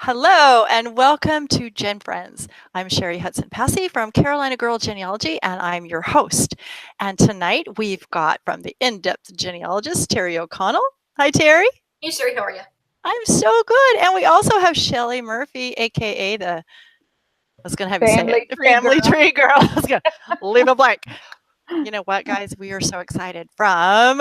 Hello and welcome to Gen Friends. I'm Cheri Hudson-Passy from Carolina Girl Genealogy, and I'm your host. And tonight we've got from the in-depth genealogist, Cheri O'Connell. Hi, Cheri. Hey, Cheri, how are you? I'm so good. And we also have Shelley Murphy, aka I was going to have you say it, Family Tree Girl. I was going to leave it blank. You know what, guys? We are so excited from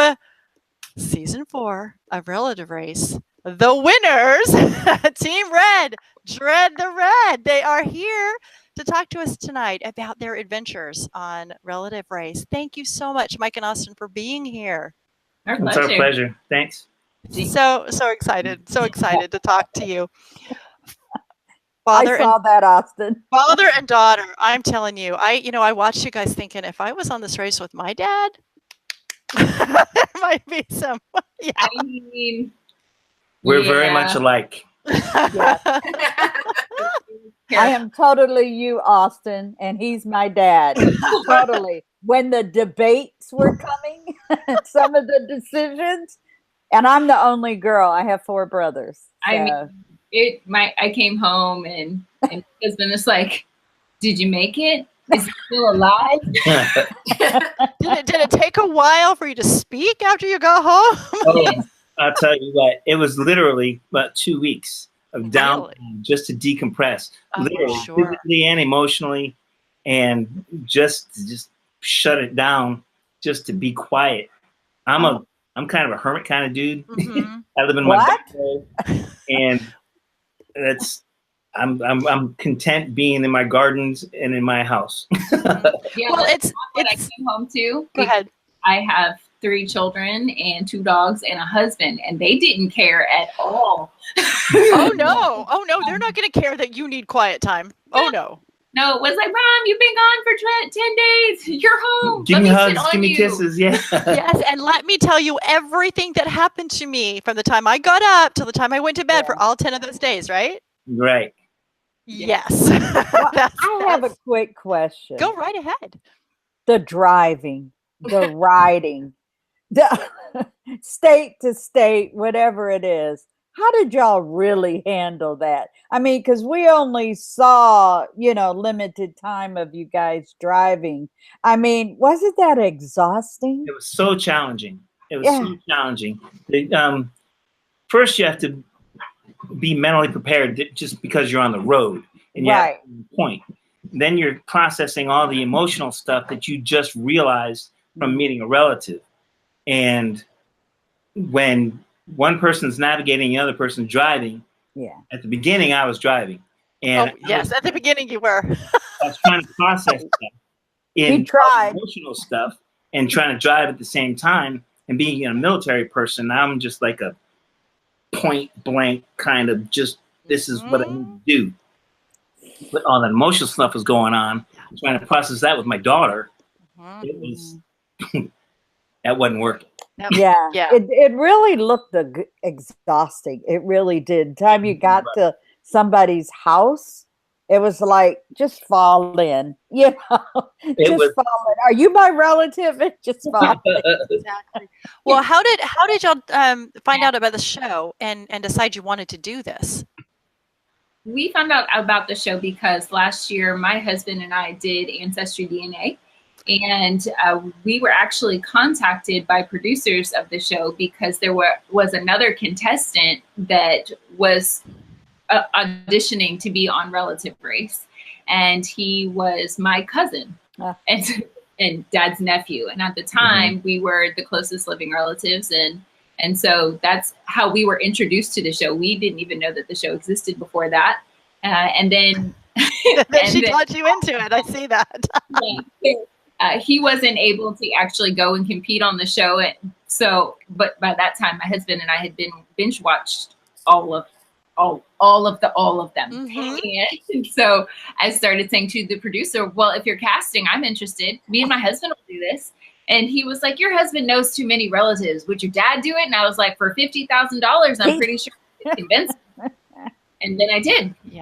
season 4 of Relative Race. The winners, Team Red, Dread the Red. They are here to talk to us tonight about their adventures on Relative Race. Thank you so much, Mike and Austen, for being here. It's our pleasure. Thanks. So excited to talk to you. I saw that, Austen. Father and daughter. I'm telling you, I watched you guys thinking if I was on this race with my dad, there might be some. Yeah. I mean, we're very much alike. Yeah. I am totally you, Austen, and he's my dad. Totally. When the debates were coming, some of the decisions, and I'm the only girl. I have 4 brothers. So. I mean, I came home and my husband is like, "Did you make it? Is he still alive?" Did it take a while for you to speak after you got home? Oh, I'll tell you what, it was literally about 2 weeks of downtime just to decompress, literally, physically and emotionally, and just shut it down, just to be quiet. I'm kind of a hermit kind of dude. Mm-hmm. I live in my backyard, and I'm content being in my gardens and in my house. Yeah, well, it's I came home to. Go ahead. I have 3 children and 2 dogs and a husband, and they didn't care at all. Oh no, they're not going to care that you need quiet time. Oh no. No, it was like, "Mom, you've been gone for 10 days. You're home. Give me hugs, give me kisses." Yeah. Yes, and let me tell you everything that happened to me from the time I got up till the time I went to bed for all 10 of those days, right? Right. Yes. Well, I have a quick question. Go right ahead. The driving, the riding, the state to state, whatever it is. How did y'all really handle that? I mean, because we only saw, limited time of you guys driving. I mean, wasn't that exhausting? It was so challenging. So challenging. First, you have to be mentally prepared just because you're on the road and you have a point. Then you're processing all the emotional stuff that you just realized from meeting a relative. And when one person's navigating, the other person's driving. Yeah. At the beginning, I was driving, and at the beginning you were. I was trying to process stuff in emotional stuff and trying to drive at the same time. And being a military person, I'm just like a point blank kind of just this is what I need to do. But all that emotional stuff was going on. Trying to process that with my daughter, it was that wasn't working. Yeah. It really looked exhausting. It really did. Time you got to somebody's house, it was like, just fall in, fall in. Are you my relative? Just fall in. Exactly. Well, how did y'all find out about the show and decide you wanted to do this? We found out about the show because last year my husband and I did Ancestry DNA. And we were actually contacted by producers of the show because there was another contestant that was auditioning to be on Relative Race. And he was my cousin and Dad's nephew. And at the time, we were the closest living relatives. And so that's how we were introduced to the show. We didn't even know that the show existed before that. And then... she taught you into it. I see that. He wasn't able to actually go and compete on the show. But by that time, my husband and I had been binge watched all of them. Mm-hmm. And so I started saying to the producer, "Well, if you're casting, I'm interested. Me and my husband will do this." And he was like, "Your husband knows too many relatives. Would your dad do it?" And I was like, "For $50,000, I'm pretty sure I could convince him." And then I did. Yeah.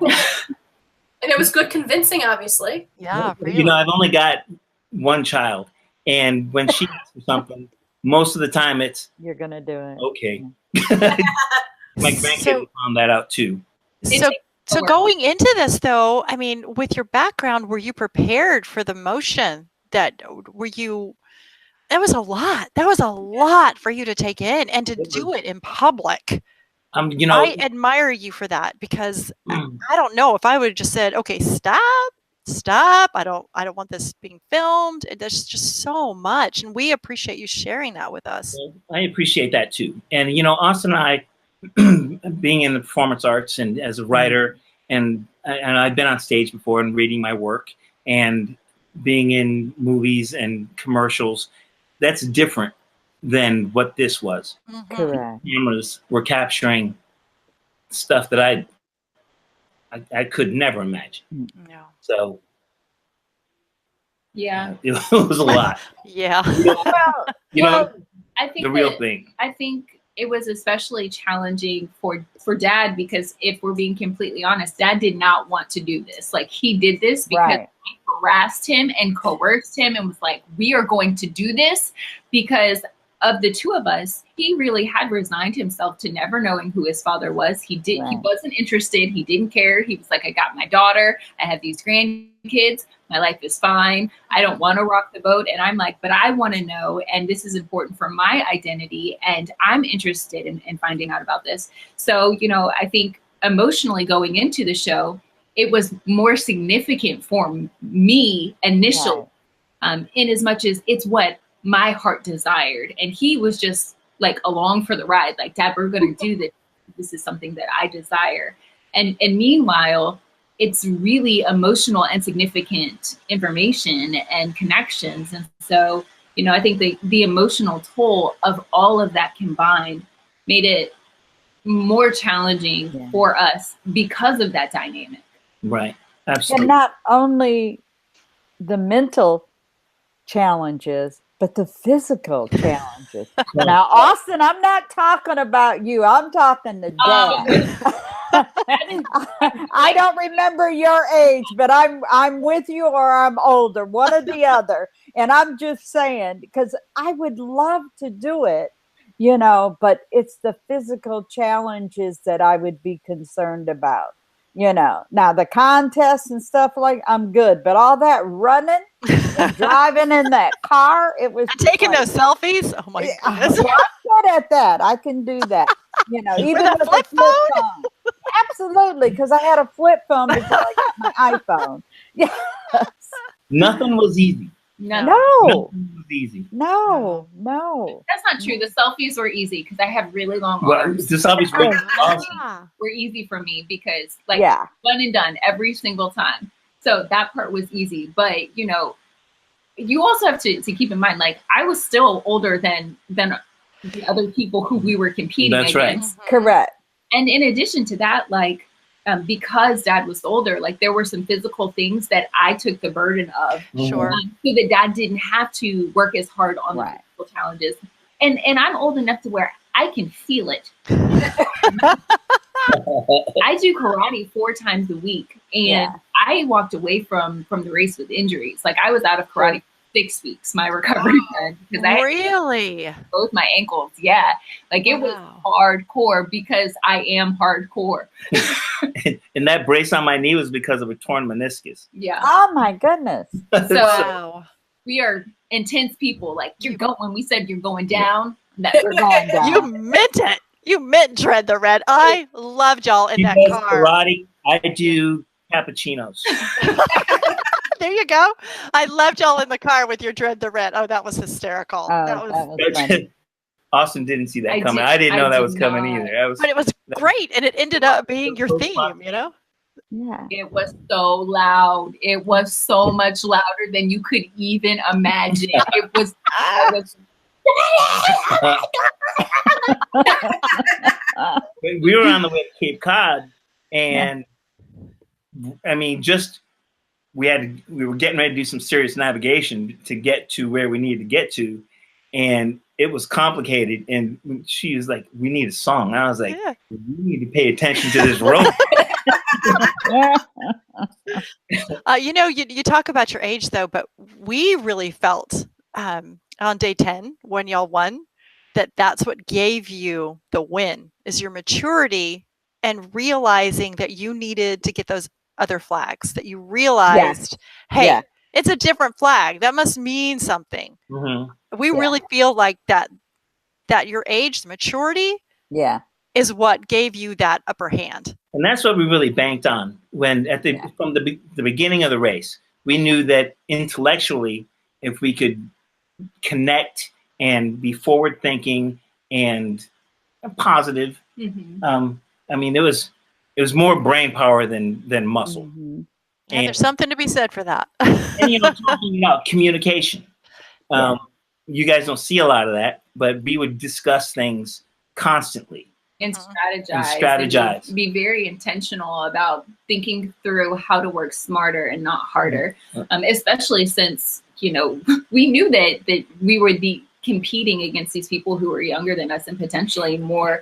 And it was good convincing, obviously. Yeah, really. I've only got one child, and when she asks for something, most of the time it's you're gonna do it. Okay. My grandkids found that out too. So going into this, though, I mean, with your background, were you prepared for the motion? That was a lot. That was a lot for you to take in and to do it in public. I admire you for that, because I don't know if I would have just said, okay, stop. I don't want this being filmed. There's just so much. And we appreciate you sharing that with us. I appreciate that too. And, Austen and I, being in the performance arts and as a writer, and I've been on stage before and reading my work, and being in movies and commercials, that's different than what this was. Correct. Cameras were capturing stuff that I could never imagine. No. So yeah, it was a lot. Yeah. I think the real thing. I think it was especially challenging for Dad, because if we're being completely honest, Dad did not want to do this. Like, he did this because I harassed him and coerced him and was like, we are going to do this, because of the two of us, he really had resigned himself to never knowing who his father was. He wasn't interested. He didn't care. He was like, I got my daughter. I have these grandkids. My life is fine. I don't want to rock the boat. And I'm like, but I want to know. And this is important for my identity. And I'm interested in finding out about this. So, I think emotionally going into the show, it was more significant for me initially, in as much as it's what my heart desired. And he was just like along for the ride. Like, Dad, we're going to do this. This is something that I desire. And meanwhile, it's really emotional and significant information and connections. And so, I think the emotional toll of all of that combined made it more challenging for us because of that dynamic. Right. Absolutely. And not only the mental challenges, but the physical challenges. Now, Austen, I'm not talking about you. I'm talking to Dad. I don't remember your age, but I'm with you, or I'm older, one or the other. And I'm just saying, because I would love to do it, but it's the physical challenges that I would be concerned about. Now the contests and stuff, like, I'm good, but all that running and driving in that car, it was taking those selfies. Oh my goodness. I'm good at that. I can do that. Even with a flip phone. Absolutely, because I had a flip phone before I got my iPhone. Yes. Nothing was easy. No. Nothing was easy. No. That's not true. The selfies were easy because I have really long arms. The selfies were awesome. Were easy for me because, like, one and done every single time. So that part was easy. But, you also have to keep in mind, like, I was still older than the other people who we were competing against. Right. Correct. And in addition to that, like, because Dad was older, like, there were some physical things that I took the burden of. Sure. So that Dad didn't have to work as hard on the physical challenges. And I'm old enough to where I can feel it. I do karate 4 times a week, and I walked away from the race with injuries. Like, I was out of karate 6 weeks, my recovery time, because I really both my ankles. Yeah. Like, it was hardcore because I am hardcore. And that brace on my knee was because of a torn meniscus. Yeah. Oh my goodness. So we are intense people. Like, when we said you're going down, that we're going down. You meant it. You meant Dread the Red. I loved y'all in that car. Karate. I do cappuccinos. There you go. I loved y'all in the car with your Dread the Red. Oh, that was hysterical. That was funny. Austin didn't see that coming. I didn't know that was coming either. But it was great, and it ended up being your theme, Yeah. It was so loud. It was so much louder than you could even imagine. It was. We were on the way to Cape Cod, and I mean, we were getting ready to do some serious navigation to get to where we needed to get to, and it was complicated. And she was like, "We need a song." And I was like, "We need to pay attention to this road." You talk about your age though, but we really felt on day 10 when y'all won that's what gave you the win, is your maturity and realizing that you needed to get those other flags, that you realized, hey, it's a different flag. That must mean something. We really feel like that your age, the maturity, is what gave you that upper hand. And that's what we really banked on when from the beginning of the race. We knew that intellectually, if we could connect and be forward thinking and positive, I mean, it was more brain power than muscle. And there's something to be said for that. And talking about communication, you guys don't see a lot of that, but we would discuss things constantly. And strategize. And be very intentional about thinking through how to work smarter and not harder. Especially since, we knew that we would be competing against these people who were younger than us and potentially more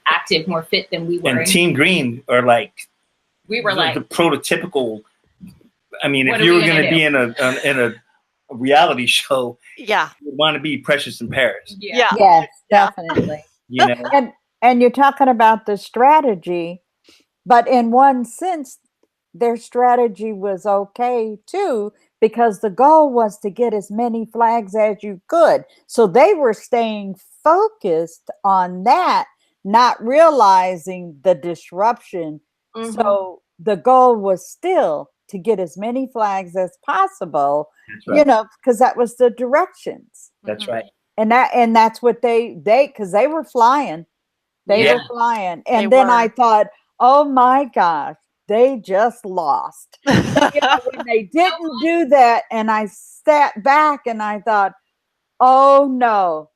active, more fit than we were. And Team Green are like, we were like the prototypical. I mean, if you were going to be in a reality show, you would want to be Precious in Paris. Yes, definitely. And you're talking about the strategy, but in one sense, their strategy was okay too, because the goal was to get as many flags as you could. So they were staying focused on that, not realizing the disruption. So the goal was still to get as many flags as possible, because that was the directions. That's right. And that's what because they were flying. They were flying. And then I thought, oh my gosh, they just lost. When they didn't do that, and I sat back and I thought, oh no,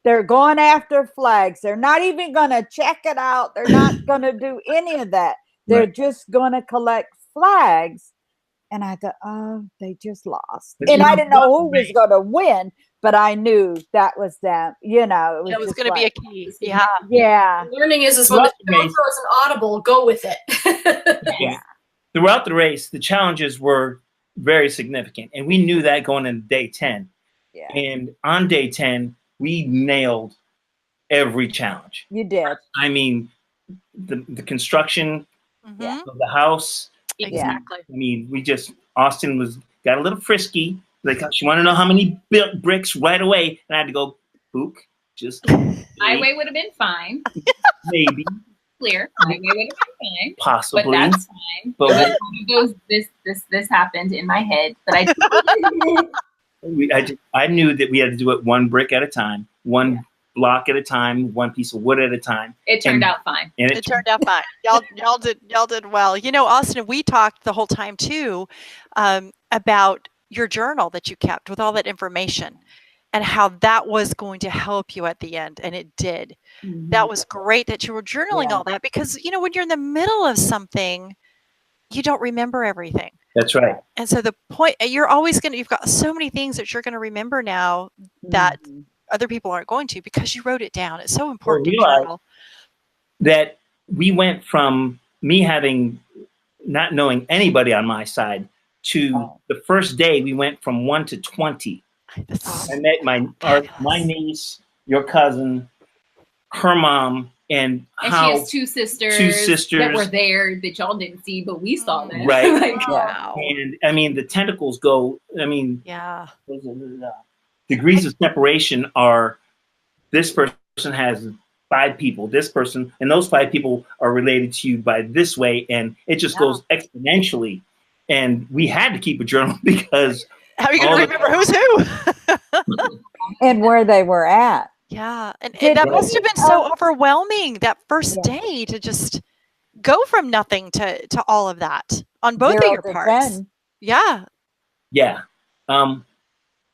they're going after flags. They're not even going to check it out. They're not going to do any of that. They're just going to collect flags. And I thought, oh, they just lost. And I didn't know who was going to win, but I knew that was them. It was going to be a key. Yeah. Learning is when the show throws an audible, go with it. Throughout the race, the challenges were very significant. And we knew that going into day 10. Yeah. And on day 10, we nailed every challenge. You did. I mean, the construction of the house. Exactly. I mean, Austen got a little frisky. Like, she wanted to know how many bricks right away. And I had to go, book, just. Highway would have been fine. Maybe. Clear. Highway would have been fine. Possibly. But that's fine. But this happened in my head. But I knew that we had to do it one brick at a time, one block at a time, one piece of wood at a time. It turned out fine. And it turned out fine. Y'all did well. Austin, we talked the whole time too about your journal that you kept with all that information and how that was going to help you at the end, and it did. That was great that you were journaling all that, because when you're in the middle of something, you don't remember everything. That's right. And so the point, you've got so many things that you're going to remember now that other people aren't going to, because you wrote it down. It's so important to journal. That we went from me not knowing anybody on my side to the first day we went from 1 to 20. I met my niece, your cousin, her mom, and she has two sisters that were there that y'all didn't see, but we saw them. Right. Wow. And I mean, the tentacles go. I mean, degrees of separation are. This person has 5 people. This person, and those 5 people are related to you by this way, and it just goes exponentially. And we had to keep a journal because how are you going to remember who's who and where they were at? Yeah, and that must have been so overwhelming that first day to just go from nothing to all of that on both of your parts. 10. Yeah. Yeah.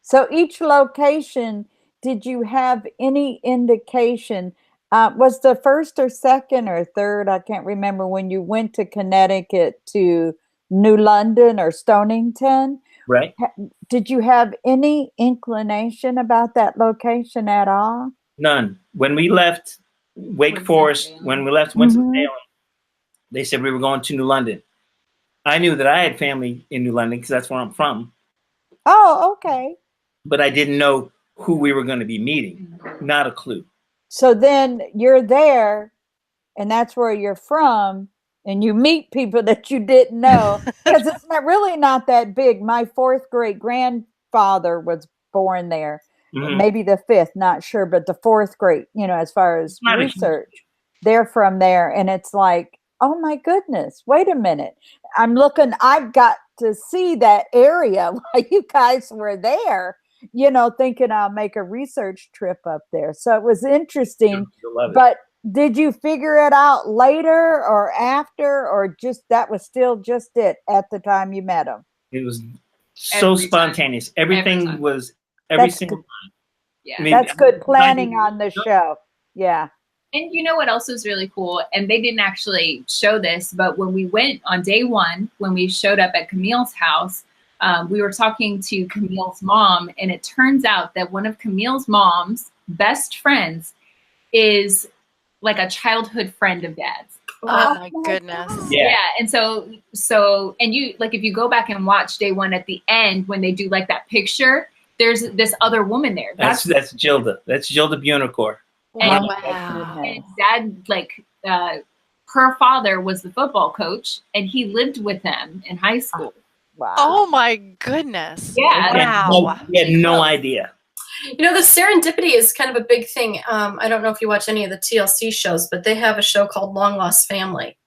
So each location, did you have any indication? Was the first or second or third? I can't remember when you went to Connecticut to New London or Stonington. Right. Did you have any inclination about that location at all? None. When we left Wake Forest, when we left Winston-Salem, they said we were going to New London. I knew that I had family in New London because that's where I'm from. Oh, okay. But I didn't know who we were going to be meeting. Not a clue. So then you're there and that's where you're from, and you meet people that you didn't know, because it's not that big. My 4th great grandfather was born there, maybe the 5th, not sure, but the 4th great, as far as research, they're from there. And it's like, oh my goodness, wait a minute. I've got to see that area while you guys were there, thinking I'll make a research trip up there. So it was interesting. You'll love it. But did you figure it out later or after, or just that was still just it at the time you met him? It was so spontaneous. Everything was single time. Yeah. I mean, that's good planning on the show. Yeah. And you know what else was really cool? And they didn't actually show this, but when we went on day 1, when we showed up at Camille's house, we were talking to Camille's mom, and it turns out that one of Camille's mom's best friends is like a childhood friend of Dad's. Oh my goodness. Yeah. And so, and you, like, if you go back and watch day 1 at the end, when they do like that picture, there's this other woman there. That's Gilda. That's Gilda Buonicore. And, Wow. and Dad, like, her father was the football coach, and he lived with them in high school. Wow. Oh my goodness. Yeah. Wow. We had no idea. The serendipity is kind of a big thing. I don't know if you watch any of the TLC shows, but they have a show called Long Lost Family.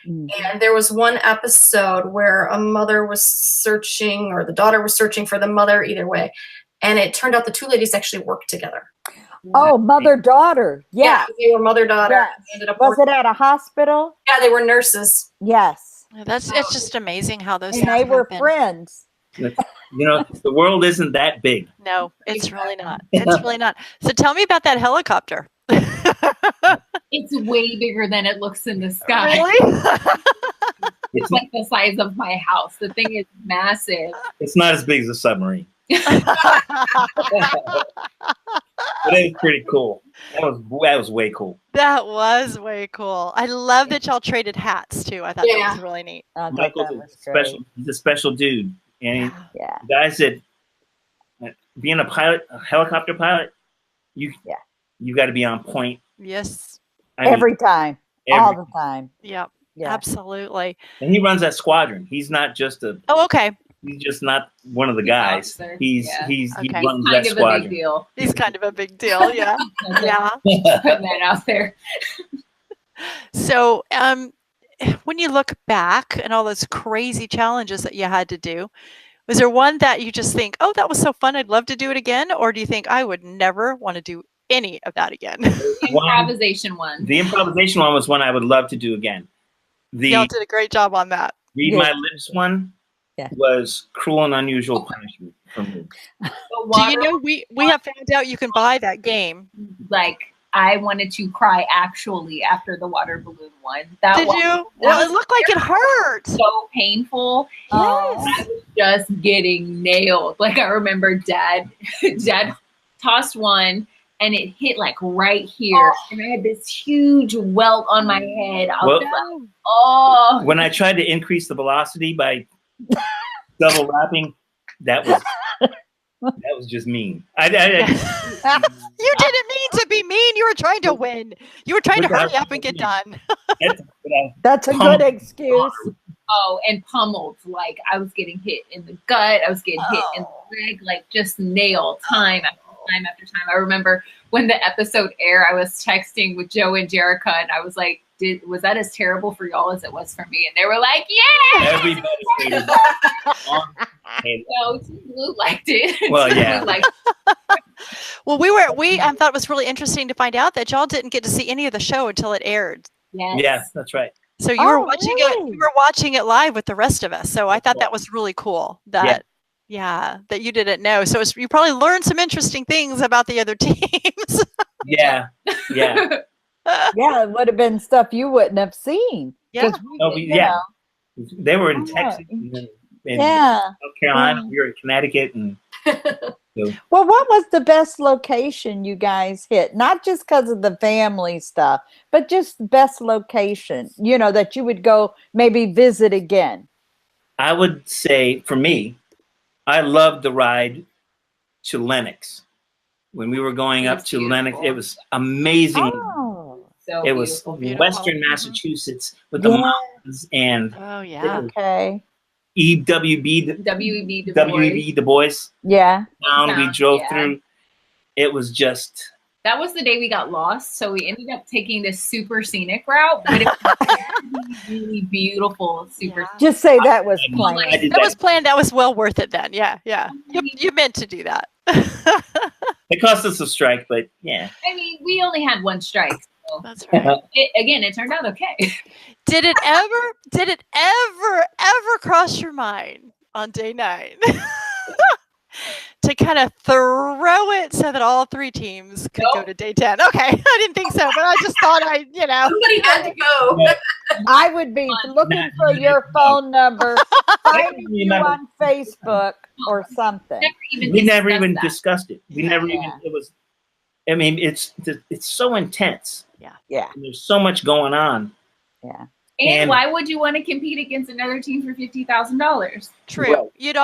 And there was one episode where a mother was searching, or the daughter was searching for the mother, either way. And it turned out the 2 ladies actually worked together. Oh, mother-daughter. Yeah. They were mother-daughter. Yes. Ended up Was it at a hospital? Yeah, they were nurses. Yes. It's just amazing how those And things they were happen. friends. The world isn't that big. No, it's really not. It's really not. So tell me about that helicopter. It's way bigger than it looks in the sky. Really? It's like the size of my house. The thing is massive. It's not as big as a submarine. But it was pretty cool. That was way cool. That was way cool. I love that y'all traded hats too. I thought that was really neat. I thought Michael's that was great. he's a special dude. And Yeah. the guy said, being a pilot, a helicopter pilot, you got to be on point. Yes. Every time. All the time. Yep. Yeah. Absolutely. And he runs that squadron. He's not just okay. He's just not one of the guys. He runs that squadron. Big deal. He's kind of a big deal. Yeah. Yeah. Putting that out there. So, when you look back and all those crazy challenges that you had to do, was there one that you just think, oh, that was so fun, I'd love to do it again? Or do you think I would never want to do any of that again? The improvisation one. The improvisation one was one I would love to do again. Y'all did a great job on that. Read My Lips one was Cruel and Unusual Punishment for me. Do you know we have found out you can buy that game? Like, I wanted to cry actually after the water balloon one. Did you? Well, it looked like it hurt. So painful. Yes. I was just getting nailed. Like, I remember Dad tossed one and it hit like right here. And I had this huge welt on my head. I was like, oh. When I tried to increase the velocity by double wrapping, that was just mean. You didn't mean to be mean. You were trying to win. You were trying to hurry up and get done. That's a good excuse. Oh, and pummeled. Like, I was getting hit in the gut. I was getting hit in the leg. Like, just nailed time after time after time. I remember when the episode aired, I was texting with Joe and Jerica, and I was like, was that as terrible for y'all as it was for me? And they were like, yeah. Everybody hated it. No, Blue liked it. Well, yeah. Well, we thought it was really interesting to find out that y'all didn't get to see any of the show until it aired. Yes. Yeah, that's right. So you were watching it. You were watching it live with the rest of us. So I thought that was really cool. That you didn't know. So you probably learned some interesting things about the other teams. Yeah. Yeah, it would have been stuff you wouldn't have seen. Yeah. They were in Texas and in North Carolina. We were in Connecticut. And well, what was the best location you guys hit? Not just because of the family stuff, but just best location, that you would go maybe visit again. I would say, for me, I loved the ride to Lenox. When we were going up to Lenox, it was amazing. So it was beautiful. Western Massachusetts with the mountains and Okay. WEB Du Bois. Yeah. Town we drove through. It was just. That was the day we got lost, so we ended up taking this super scenic route, but it was really beautiful. Just say that was planned. That was planned. That was well worth it then. Yeah. You meant to do that. It cost us a strike, but yeah. I mean, we only had one strike. So that's right. It turned out okay. Did it ever cross your mind on day 9 to kind of throw it so that all 3 teams could go to day 10? Okay, I didn't think so, but I just thought somebody had to go. I would be looking for your phone number, finding you on Facebook or something. We never even discussed it. We never even. It was. I mean, it's so intense. Yeah. And there's so much going on. Yeah. And why would you want to compete against another team for $50,000? True. Right. You'd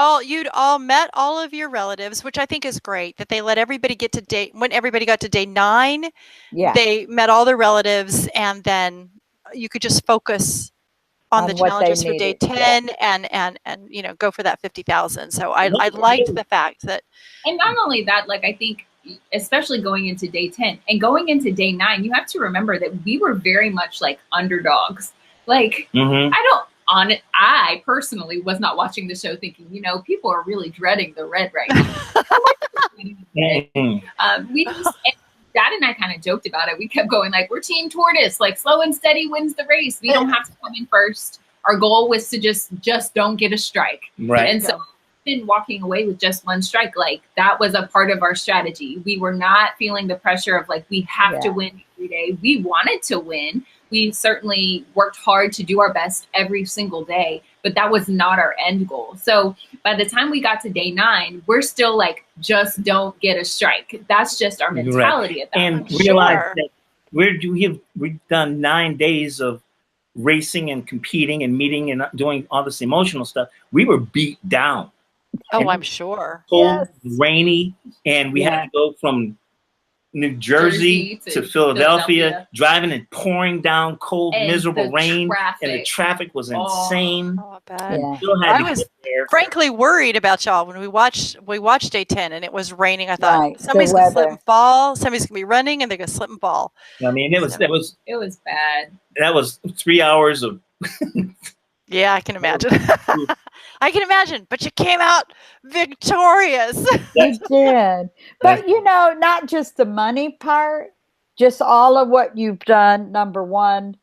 all met all of your relatives, which I think is great that they let everybody get to when everybody got to day 9. Yeah. They met all their relatives, and then you could just focus on the genealogist for day 10 and go for that 50,000. So I liked the fact that. And not only that, like I think, especially going into day 10 and going into day 9, you have to remember that we were very much like underdogs. Like I personally was not watching the show thinking, people are really dreading the red right now. Dad and I kind of joked about it. We kept going like, we're team tortoise, like slow and steady wins the race. We don't have to come in first. Our goal was to just don't get a strike. Right. And so been walking away with just one strike, like that was a part of our strategy. We were not feeling the pressure of like we have to win every day. We wanted to win. We certainly worked hard to do our best every single day, but that was not our end goal. So by the time we got to day 9, we're still like, just don't get a strike. That's just our mentality at that point. And realize that we've done 9 days of racing and competing and meeting and doing all this emotional stuff. We were beat down. Oh, I'm sure. Cold, rainy, and we had to go from New Jersey to Philadelphia, driving and pouring down cold, miserable rain, and the traffic was insane. Oh, bad. I was frankly worried about y'all when we watched day 10 and it was raining. I thought somebody's gonna slip and fall, somebody's gonna be running, and they're gonna slip and fall. I mean, it was bad. That was 3 hours of. Yeah, I can imagine. I can imagine, but you came out victorious. You did. But, not just the money part, just all of what you've done. Number 1,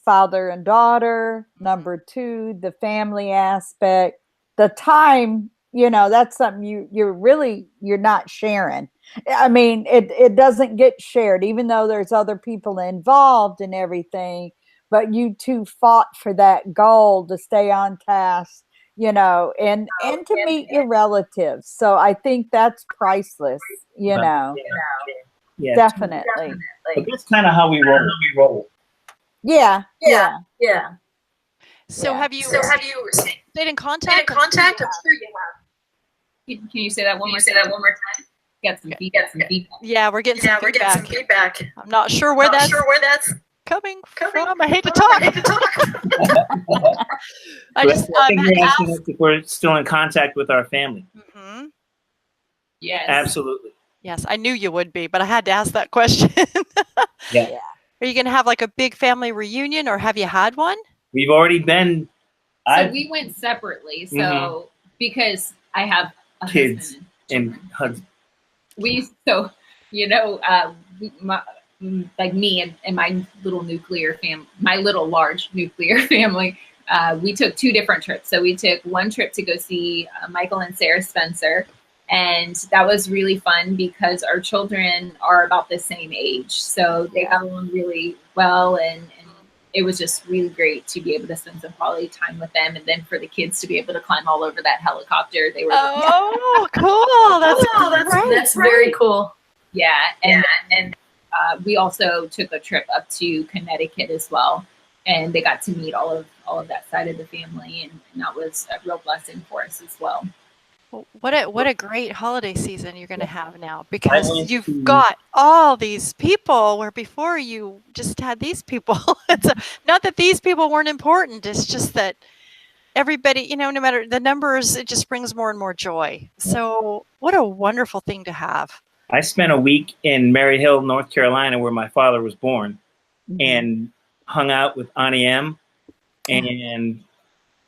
father and daughter. Number 2, the family aspect. The time, that's something you're not sharing. I mean, it doesn't get shared, even though there's other people involved and everything. But you two fought for that goal to stay on task, and to meet your relatives. So I think that's priceless, Yeah, definitely. But that's kind of how we roll. Yeah. So have you stayed in contact? I'm sure you have. Can you say that one more time? Get some feedback. Yeah, we're getting some feedback. I'm not sure where that's coming from. I hate to talk. I think you're asking us if we're still in contact with our family. Mm-hmm. Yes. Absolutely. Yes, I knew you would be, but I had to ask that question. Yeah. Are you going to have like a big family reunion, or have you had one? We've already been. So we went separately. So because I have a kids husband and husband. Like me and my little nuclear family, my little large nuclear family, we took 2 different trips. So we took one trip to go see Michael and Sarah Spencer. And that was really fun because our children are about the same age. So they got along really well. And it was just really great to be able to spend some quality time with them. And then for the kids to be able to climb all over that helicopter. They were cool. That's very cool. Yeah. And we also took a trip up to Connecticut as well, and they got to meet all of that side of the family, and that was a real blessing for us as well. Well, what a great holiday season you're going to have now, because you've got all these people where before you just had these people. It's not that these people weren't important. It's just that everybody, you know, no matter the numbers, it just brings more and more joy. So what a wonderful thing to have. I spent a week in Mary Hill, North Carolina, where my father was born, and hung out with Auntie M and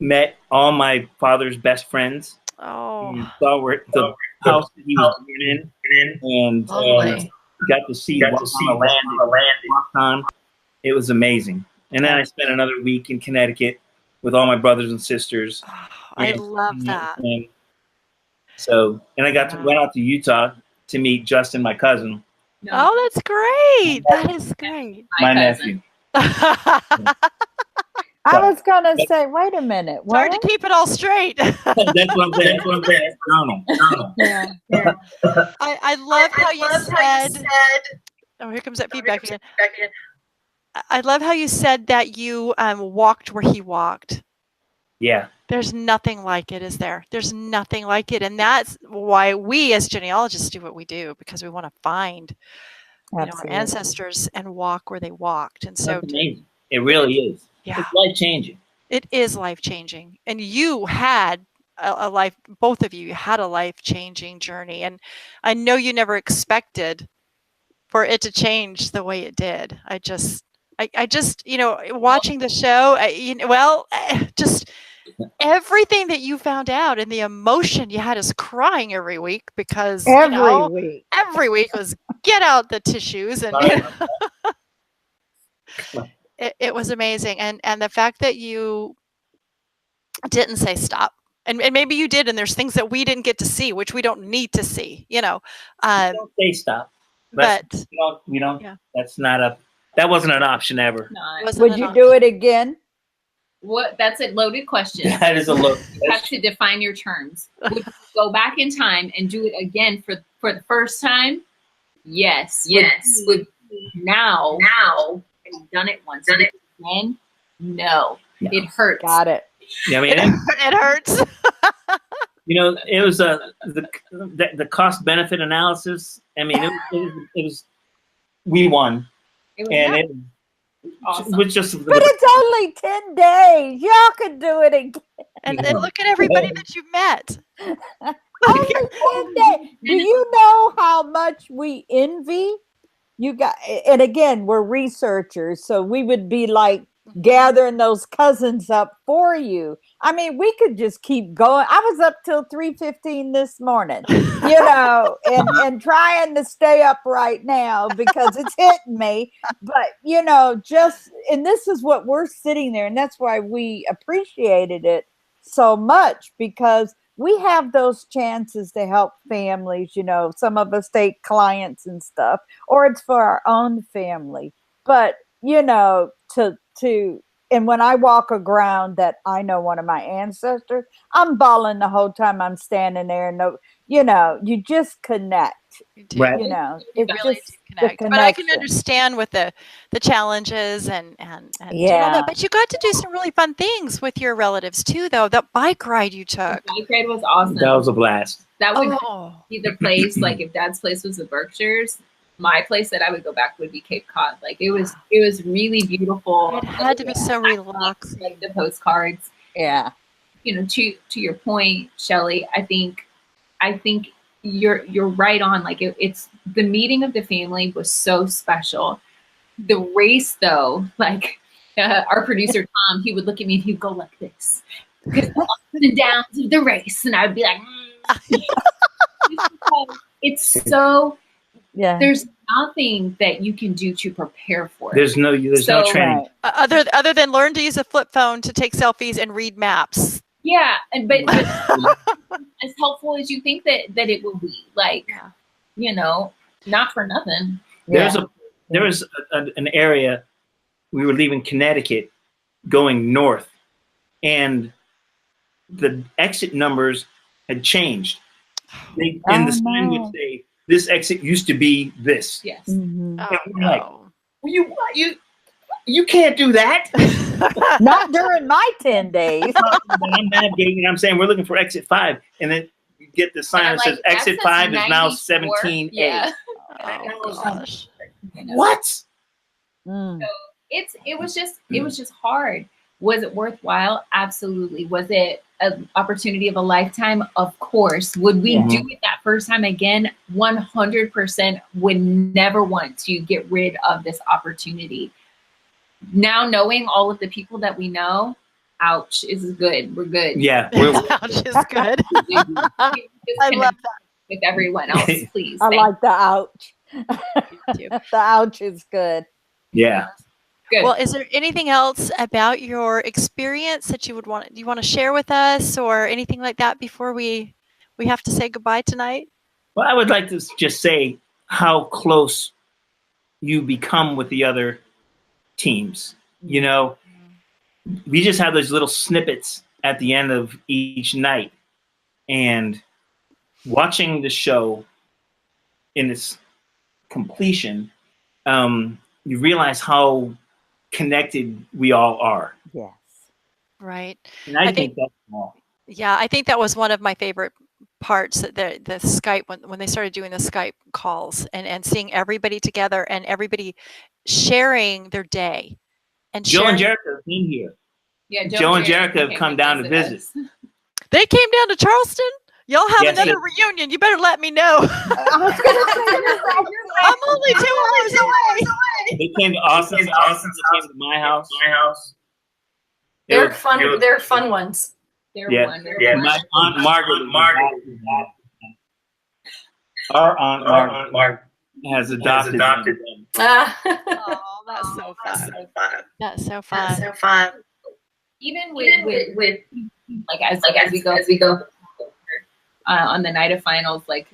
met all my father's best friends. Oh, and saw where the house that he was born in, and got to see the land on. It was amazing. And then I spent another week in Connecticut with all my brothers and sisters. Oh, I love that. And I went out to Utah to meet Justin, my cousin. Oh, that's great. That is great. My nephew. I was going to say, wait a minute. It's hard to keep it all straight. That's what I'm saying. Yeah. I love how you said, oh, here comes that feedback again. I love how you said that you walked where he walked. Yeah. There's nothing like it, is there? There's nothing like it. And that's why we as genealogists do what we do, because we want to find our ancestors and walk where they walked. And so that's amazing. It really is. Yeah. It's life-changing. It is life-changing. And you had a life, both of you had a life-changing journey. And I know you never expected for it to change the way it did. I just, you know, watching the show, just everything that you found out and the emotion you had us crying every week, because every week was get out the tissues and it was amazing. And the fact that you didn't say stop, and maybe you did, and there's things that we didn't get to see, which we don't need to see, you know. Don't say stop. But we don't. Yeah. That wasn't an option ever. No, would you do it again? What? That's a loaded question. That is a loaded question. You have to define your terms. Would you go back in time and do it again for the first time? Yes. Would now you've done it once. Done it again? No. It hurts. Got it. Yeah, I mean, it hurts. You know, it was the cost benefit analysis. I mean, it was we won, it awesome. was just. But it's only 10 days. Y'all could do it again. And look at everybody that you've met. Only 10 days. Do you know how much we envy you guys? And again, we're researchers, so we would be like gathering those cousins up for you. I mean, we could just keep going. I was up till 3:15 this morning, you know, and trying to stay up right now because it's hitting me. But, you know, and this is what we're sitting there. And that's why we appreciated it so much, because we have those chances to help families. You know, some of us take clients and stuff, or it's for our own family. But, you know, and when I walk a ground that I know one of my ancestors, I'm bawling the whole time I'm standing there. No, you know, you just connect. Right. You know, it's really just connect. But I can understand with the challenges and yeah. But you got to do some really fun things with your relatives too, though. That bike ride you took. The bike ride was awesome. That was a blast. That would be the place. Like if Dad's place was the Berkshires, my place that I would go back would be Cape Cod. Like it was really beautiful. It had to be so relaxing. Like the postcards. Yeah. You know, to your point, Shelley, I think you're right on. Like it's the meeting of the family was so special. The race, though, like our producer Tom, he would look at me and he'd go like this, because the ups and downs of the race, and I'd be like, it's so. Yeah. There's nothing that you can do to prepare for it. There's no training. Other than learn to use a flip phone to take selfies and read maps. Yeah, but as helpful as you think that it will be, like, you know, not for nothing. There was an area, we were leaving Connecticut going north, and the exit numbers had changed. And the sign would say, this exit used to be this. Yes. Mm-hmm. Like, you can't do that. Not during my 10 days. I'm navigating. I'm saying we're looking for exit 5, and then get the sign that says exit 5 is now 17A. Yeah. Oh gosh. What? So it was just hard. Was it worthwhile? Absolutely. Was it an opportunity of a lifetime? Of course. Would we do it that first time again? 100% would never want to get rid of this opportunity. Now knowing all of the people that we know, ouch, is good. We're good. Yeah. Ouch is good. I love that. With everyone else, please. I like the ouch. The ouch is good. Yeah. Good. Well, is there anything else about your experience that you want to share with us, or anything like that before we have to say goodbye tonight? Well, I would like to just say how close you become with the other teams. You know, we just have those little snippets at the end of each night, and watching the show in its completion, you realize how connected we all are. Yes. Right. And I think that's small. Yeah, I think that was one of my favorite parts, the Skype, when they started doing the Skype calls and seeing everybody together and everybody sharing their day. And Joe and Jerica came here. Yeah, Joe and Jerica have come down to visit. They came down to Charleston? Y'all have another reunion. You better let me know. I was going to say, I'm only 2 hours away. They came to Austen. They came to my house. They're fun. They're fun ones. They're wonderful. Yeah, my Aunt Margaret. Our Aunt Margaret has adopted them. Oh, that's so fun. That's so fun. Even with like as we go on the night of finals, like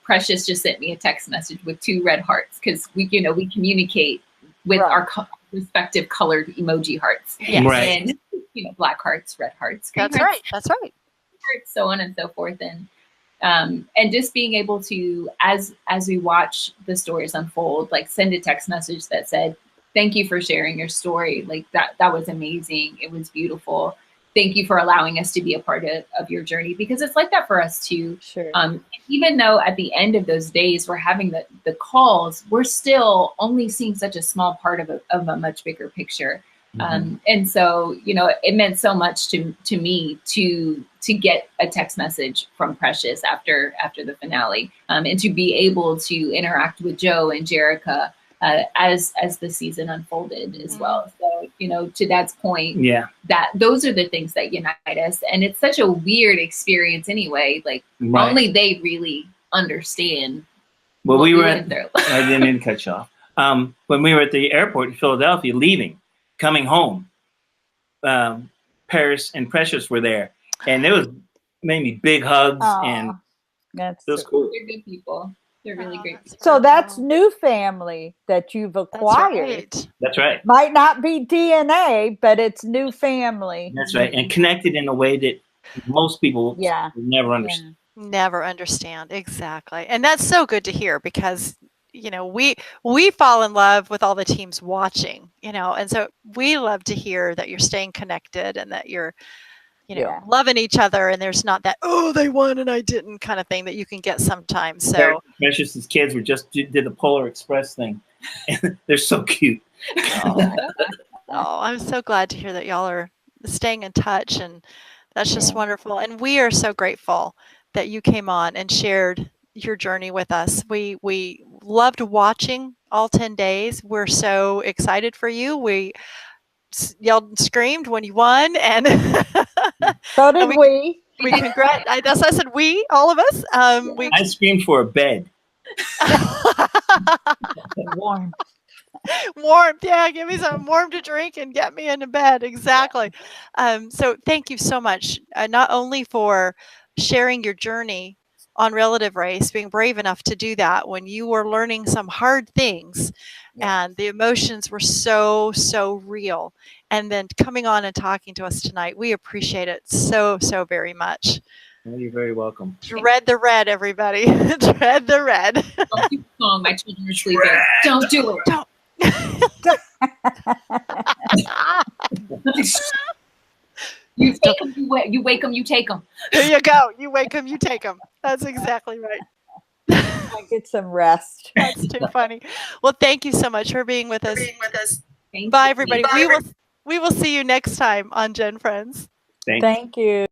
Precious just sent me a text message with 2 red hearts, because we communicate with our respective colored emoji hearts. Yes. Right. And black hearts, red hearts, green That's hearts, right. That's right. hearts, so on and so forth. And just being able to, as we watch the stories unfold, like send a text message that said, "Thank you for sharing your story. Like that was amazing. It was beautiful. Thank you for allowing us to be a part of your journey," because it's like that for us too. Sure. Even though at the end of those days we're having the calls, we're still only seeing such a small part of a much bigger picture. And so, it meant so much to me to get a text message from Precious after the finale, and to be able to interact with Joe and Jerica as the season unfolded as well. So, to Dad's point, that those are the things that unite us. And it's such a weird experience anyway. Like only they really understand. Well, we were I life. didn't mean to cut you off. When we were at the airport in Philadelphia, coming home, Paris and Precious were there, and it was made me big hugs. And it was cool. They're good people. They're really great people. So that's new family that you've acquired. That's right. Might not be DNA, but it's new family. That's right. And connected in a way that most people would never understand. Never understand. Exactly. And that's so good to hear, because we fall in love with all the teams watching, and so we love to hear that you're staying connected and that you're loving each other, and there's not that, oh, they won and I didn't kind of thing that you can get sometimes. So Precious's kids did the Polar Express thing. They're so cute. I'm so glad to hear that y'all are staying in touch, and that's just wonderful. And we are so grateful that you came on and shared your journey with us. We loved watching all 10 days. We're so excited for you. We yelled and screamed when you won, and so did we. We congrat. I said we, all of us. I screamed for a bed. Warm. Yeah, give me some warm to drink and get me into bed. Exactly. So thank you so much, not only for sharing your journey on Relative Race, being brave enough to do that when you were learning some hard things, and the emotions were so real, and then coming on and talking to us tonight. We appreciate it so very much. Well, you're very welcome. Dread the red, everybody. Dread the red. Don't keep song. My children are sleeping. Don't do it. Don't. You take them, you wake them, you take them. There you go. You wake them, you take them. That's exactly right. Get some rest. That's too funny. Well, thank you so much for being with us. Thank Bye, you. everybody. We will see you next time on Gen Friends. Thank you.